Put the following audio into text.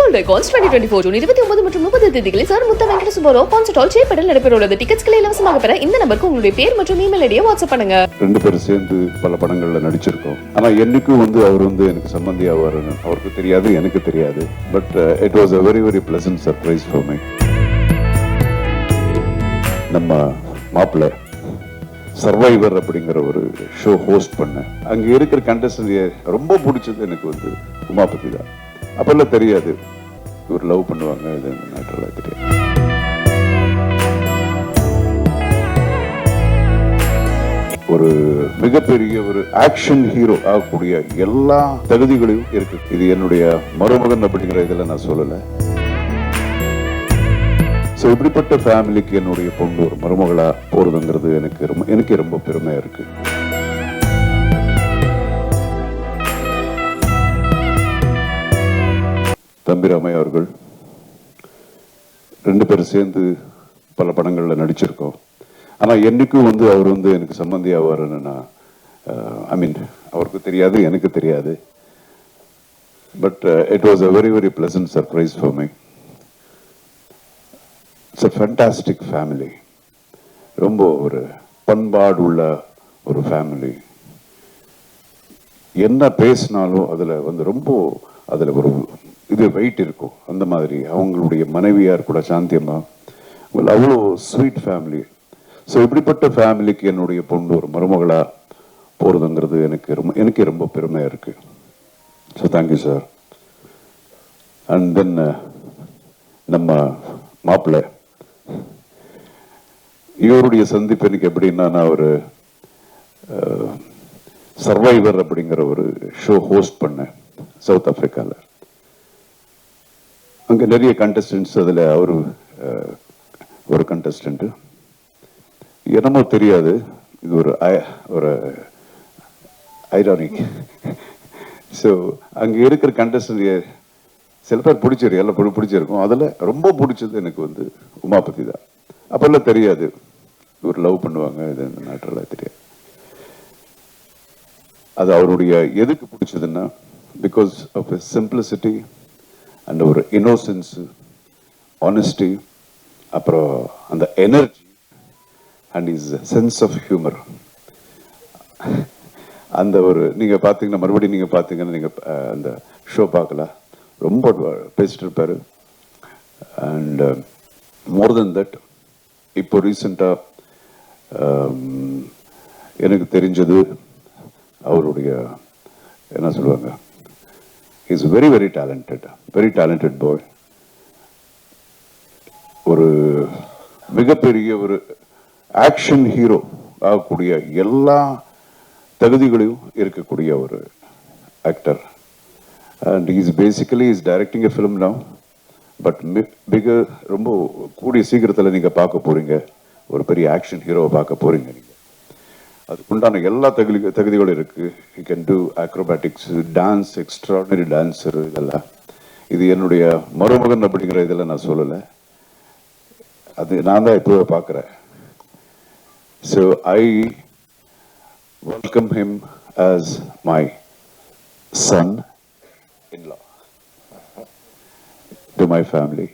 All Records 2024 June 29 மற்றும் 30 தேதிகளில் sir முத்த வெங்கட சுப்பராவ் கான்சர்ட் ஹால் சேப்படல் நடைபெறவுள்ளது. டிக்கெட்ஸ்களை இலவசமாக பெற இந்த நம்பருக்கு உங்களுடைய பேர் மற்றும் இமெயில் ஐடியை வாட்ஸ்அப் பண்ணுங்க. ரெண்டு பேரும் சேர்ந்து பல படங்கள்ல நடிச்சிருக்கோம். ஆனா என்னைக்கும் அவர் எனக்கு சம்பந்தி ஆவாருன்னு அவருக்கு தெரியாது, எனக்கு தெரியாது. But it was a very very pleasant surprise for me. நம்ம மாப்பிள்ளை சர்வைவர் அப்படிங்கிற ஒரு ஷோ ஹோஸ்ட் பண்ணேன். அங்க இருக்கிற கண்டஸ்டன்ட் ரொம்ப பிடிச்சது எனக்கு உமாபதி தான். அப்பெல்லாம் தெரியாது இவர் லவ் பண்ணுவாங்க, இது மேட்டர்லாம் தெரியாது. ஒரு மிகப்பெரிய ஒரு ஆக்ஷன் ஹீரோ ஆகக்கூடிய எல்லா தகுதிகளையும் இருக்கு. இது என்னுடைய மருமகன் அப்படிங்கிற இதெல்லாம் நான் சொல்லலை. ஸோ இப்படிப்பட்ட ஃபேமிலிக்கு என்னுடைய பொண்ணு ஒரு மருமகளா போறதுங்கிறது எனக்கு ரொம்ப பெருமையா இருக்கு. தம்பி ராமையா அவர்கள் ரெண்டு பேரும் சேர்ந்து பல படங்கள்ல நடிச்சிருக்கோம். ஆனா என்னைக்கும் அவர் எனக்கு சம்பந்தி ஆவாருன்னு நான் அவருக்கு தெரியாது, எனக்கு தெரியாது. But it was a very very pleasant surprise for me. It's a fantastic family. ரொம்ப ஒரு பண்பாடு உள்ள ஒரு ஃபேமிலி. என்ன பேசினாலும் அதுல ரொம்ப அதுல ஒரு இது வெயிட் இருக்கும். அந்த மாதிரி அவங்களுடைய மனைவியார் கூட சாந்தியம்மா அவ்வளோ ஸ்வீட் ஃபேமிலி. ஸோ இப்படிப்பட்ட ஃபேமிலிக்கு என்னுடைய பொண்ணு ஒரு மருமகளா போறதுங்கிறது எனக்கு ரொம்ப பெருமையா இருக்கு. So thank you sir. And then நம்ம மாப்பிள்ளை இவருடைய சந்திப்பு எனக்கு எப்படின்னா, நான் ஒரு சர்வைவர் அப்படிங்கிற ஒரு ஷோ ஹோஸ்ட் பண்ணேன் சவுத் ஆப்பிரிக்கால. அங்க நிறைய கண்டஸ்டன்ட்ஸ், அதுல அவரு ஒரு கண்டஸ்டன்ட். என்னமோ தெரியாது, இது ஒரு ஐரானிக். ஸோ அங்க இருக்கிற கண்டஸ்டன்ட் சில பேர் பிடிச்சிருக்கு, எல்லாம் பிடிச்சிருக்கும். அதுல ரொம்ப பிடிச்சது எனக்கு உமாபதி தான். அப்பெல்லாம் தெரியாது இவர் லவ் பண்ணுவாங்க, இது மேட்டர்லாம் தெரியாது. அது அவருடைய எதுக்கு பிடிச்சதுன்னா, பிகாஸ் ஆஃப் சிம்பிளிசிட்டி அண்ட் ஒரு இன்னோசன்ஸ், ஆனஸ்டி, அப்புறம் அந்த energy and is sense of humour. அந்த ஒரு நீங்க பாத்தீங்கன்னா, மறுபடியும் நீங்க பாத்தீங்கன்னா, நீங்க அந்த ஷோ பார்க்கலாம், ரொம்ப பேசிட்டு இருப்பாரு. அண்ட் மோர் தென் தட், இப்போ ரீசெண்டா எனக்கு தெரிஞ்சது அவருடைய என்ன சொல்லுவாங்க, இஸ் வெரி வெரி டேலண்டட் பாய். ஒரு மிகப்பெரிய ஒரு ஆக்ஷன் ஹீரோ ஆகக்கூடிய எல்லா தகுதிகளையும் இருக்கக்கூடிய ஒரு actor. And is basically is directing a film now. But ரொம்ப கூடிய சீக்கிரத்தில் நீங்க பார்க்க போறீங்க, ஒரு பெரிய ஆக்ஷன் ஹீரோவை பார்க்க போறீங்க. நீங்க அதுக்குண்டான எல்லா தகுதிகளும் இருக்கு. You can do acrobatics, dance, extraordinary dancer, இதெல்லாம். இது என்னுடைய மருமகன் அப்படிங்கிற இதெல்லாம் நான் சொல்லலை, அது நான் தான் இப்போவே பார்க்குறேன். So I welcome him as my son-in-law to my family.